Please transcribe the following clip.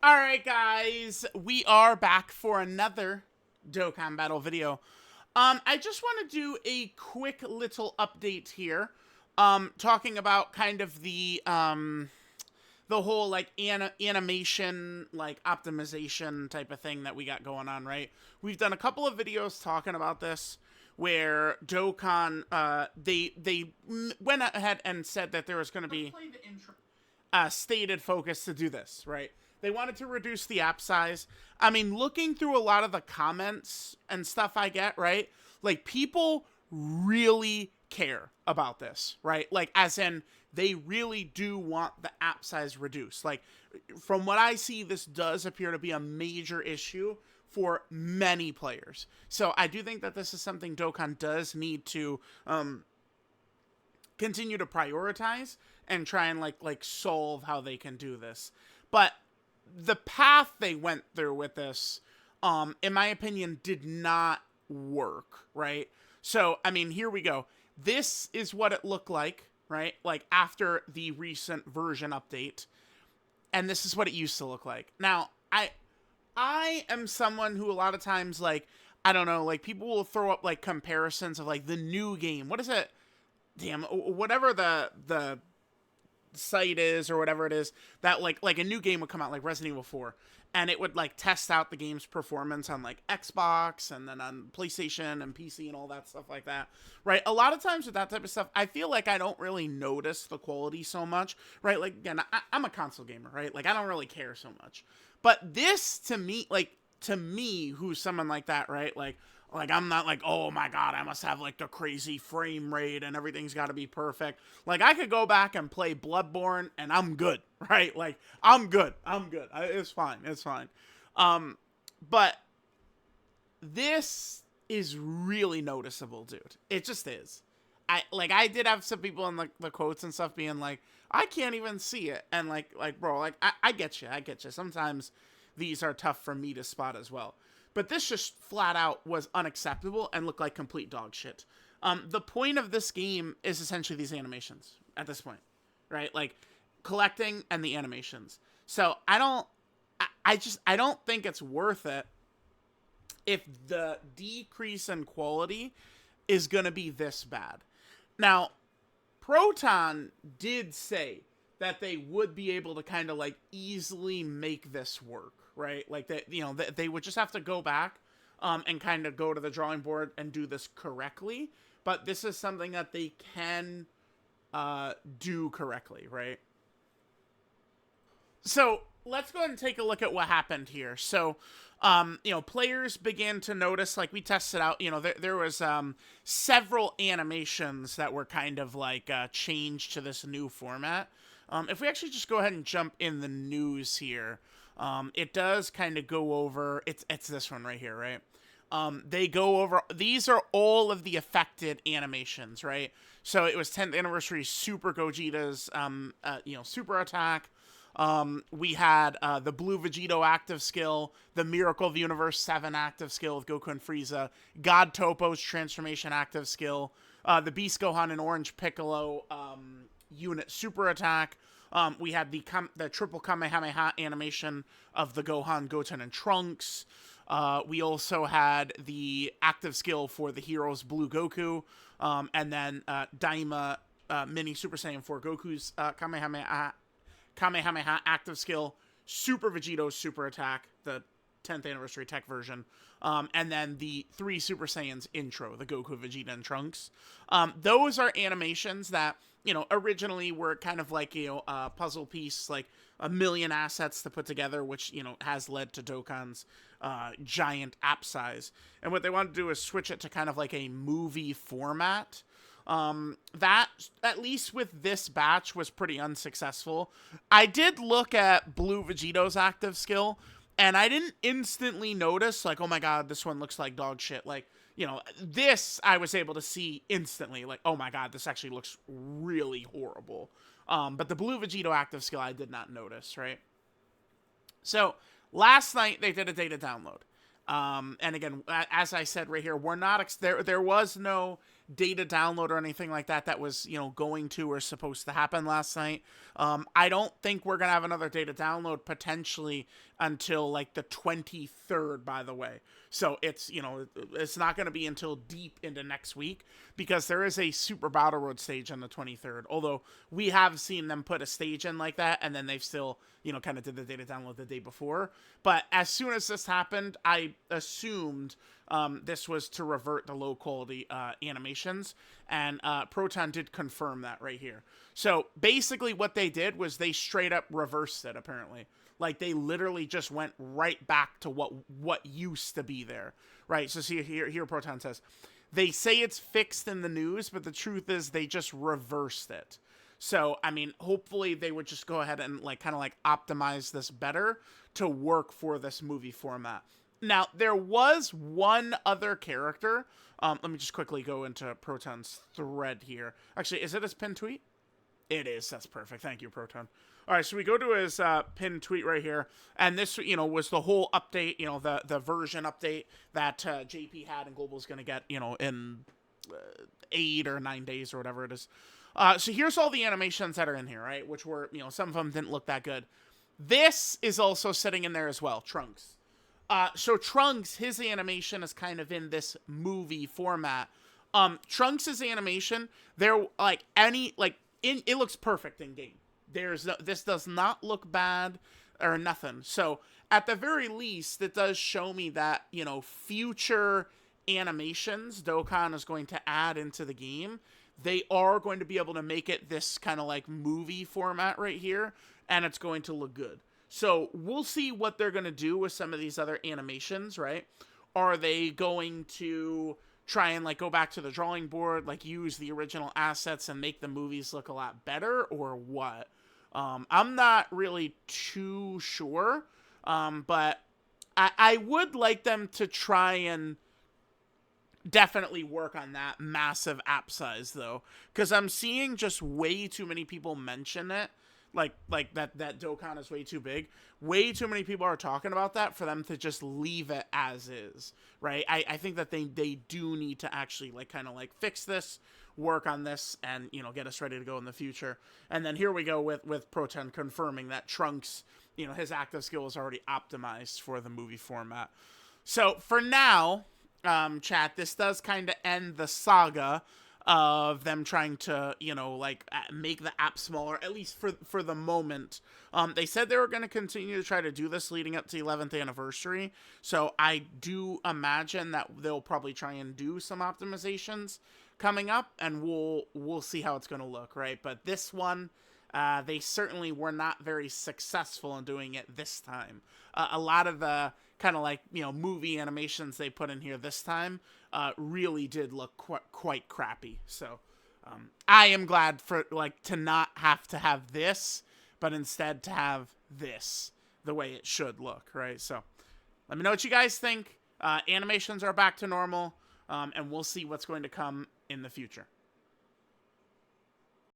All right, guys, we are back for another Dokkan Battle video. I just want to do a quick little update here, talking about kind of the whole like animation like optimization type of thing that we got going on. Right, we've done a couple of videos talking about this where Dokkan they went ahead and said that there was going to be stated focus to do this, right? They wanted to reduce the app size. I mean, looking through a lot of the comments and stuff I get, right? Like, people really care about this, right? Like, as in, they really do want the app size reduced. Like, from what I see, this does appear to be a major issue for many players. So I do think that this is something Dokkan does need to continue to prioritize and try and like solve how they can do this. But the path they went through with this, in my opinion, did not work, right? So, I mean, here we go. This is what it looked like, right? Like after the recent version update. And this is what it used to look like. Now, I am someone who a lot of times, like, I don't know, like people will throw up like comparisons of like the new game. What is it? Damn, whatever the site is or whatever it is, that like a new game would come out, like Resident Evil 4, and it would like test out the game's performance on like Xbox and then on PlayStation and PC and all that stuff like that, right? A lot of times with that type of stuff, I feel like I don't really notice the quality so much, right? Like, again, I'm a console gamer, right? Like, I don't really care so much. But this, to me, who's someone like that, right? Like, I'm not like, oh my god, I must have like the crazy frame rate and everything's got to be perfect. Like, I could go back and play Bloodborne and I'm good, right? Like, I'm good. It's fine. It's fine. But this is really noticeable, dude. It just is. I did have some people in the quotes and stuff being like, I can't even see it. And like bro, like I get you. Sometimes these are tough for me to spot as well. But this just flat out was unacceptable and looked like complete dog shit. The point of this game is essentially these animations at this point, right? Like collecting and the animations. So I don't think it's worth it if the decrease in quality is going to be this bad. Now, Proton did say that they would be able to kind of like easily make this work, right? Like that, they would just have to go back and kind of go to the drawing board and do this correctly. But this is something that they can do correctly, right? So let's go ahead and take a look at what happened here. So, players began to notice, like we tested out, there was several animations that were kind of like changed to this new format. If we actually just go ahead and jump in the news here, it does kind of go over, it's this one right here, right? They go over, these are all of the affected animations, right? So it was 10th anniversary Super Gogeta's, super attack. We had the Blue Vegito active skill, the Miracle of Universe 7 active skill with Goku and Frieza, God Topo's transformation active skill, the Beast Gohan and Orange Piccolo unit super attack. We had the triple Kamehameha animation of the Gohan, Goten, and Trunks. We also had the active skill for the heroes Blue Goku, and then Daima Mini Super Saiyan 4 Goku's Kamehameha active skill, Super Vegito's super attack, the 10th anniversary tech version, and then the 3 Super Saiyans intro, the Goku, Vegeta, and Trunks. Those are animations that, originally were kind of like, a puzzle piece, like a million assets to put together, which, has led to Dokkan's giant app size. And what they want to do is switch it to kind of like a movie format. That, at least with this batch, was pretty unsuccessful. I did look at Blue Vegito's active skill, and I didn't instantly notice, like, oh my god, this one looks like dog shit. Like, this I was able to see instantly, like, oh my god, this actually looks really horrible. But the Blue Vegito active skill I did not notice, right? So, last night they did a data download. And again, as I said right here, we're not there was no data download or anything like that that was, going to or supposed to happen last night. I don't think we're going to have another data download potentially until like the 23rd, by the way. So it's not going to be until deep into next week, because there is a Super Battle Road stage on the 23rd. Although we have seen them put a stage in like that, and then they've still, kind of did the data download the day before. But as soon as this happened, I assumed this was to revert the low quality animations, and Proton did confirm that right here. So basically what they did was they straight up reversed it, apparently. Like, they literally just went right back to what used to be there, right? So see here Proton says, they say it's fixed in the news, but the truth is they just reversed it. So, I mean, hopefully they would just go ahead and kind of optimize this better to work for this movie format. Now, there was one other character. Let me just quickly go into Proton's thread here. Actually, is it his pinned tweet? It is. That's perfect. Thank you, Proton. All right, so we go to his pinned tweet right here, and this, was the whole update, the version update that JP had and Global's going to get, in 8 or 9 days or whatever it is. So here's all the animations that are in here, right? Which were, some of them didn't look that good. This is also sitting in there as well, Trunks. So Trunks, his animation is kind of in this movie format. Trunks' animation, it looks perfect in game. This does not look bad or nothing. So at the very least, it does show me that, future animations Dokkan is going to add into the game, they are going to be able to make it this kind of movie format right here, and it's going to look good. So we'll see what they're going to do with some of these other animations, right? Are they going to try and go back to the drawing board, use the original assets and make the movies look a lot better, or what? I'm not really too sure, but I would like them to try and definitely work on that massive app size, though, because I'm seeing just way too many people mention it, like that Dokkan is way too big. Way too many people are talking about that for them to just leave it as is, right? I think that they do need to actually fix this, work on this, and get us ready to go in the future. And then here we go with Proton confirming that Trunks, his active skill is already optimized for the movie format. So for now, chat, this does kind of end the saga of them trying to, make the app smaller, at least for the moment. They said they were going to continue to try to do this leading up to the 11th anniversary. So I do imagine that they'll probably try and do some optimizations coming up, and we'll see how it's going to look, right? But this one, they certainly were not very successful in doing it this time. A lot of the kind of movie animations they put in here this time really did look quite crappy. So I am glad for to not have to have this, but instead to have this the way it should look, right? So let me know what you guys think. Animations are back to normal, and we'll see what's going to come in the future.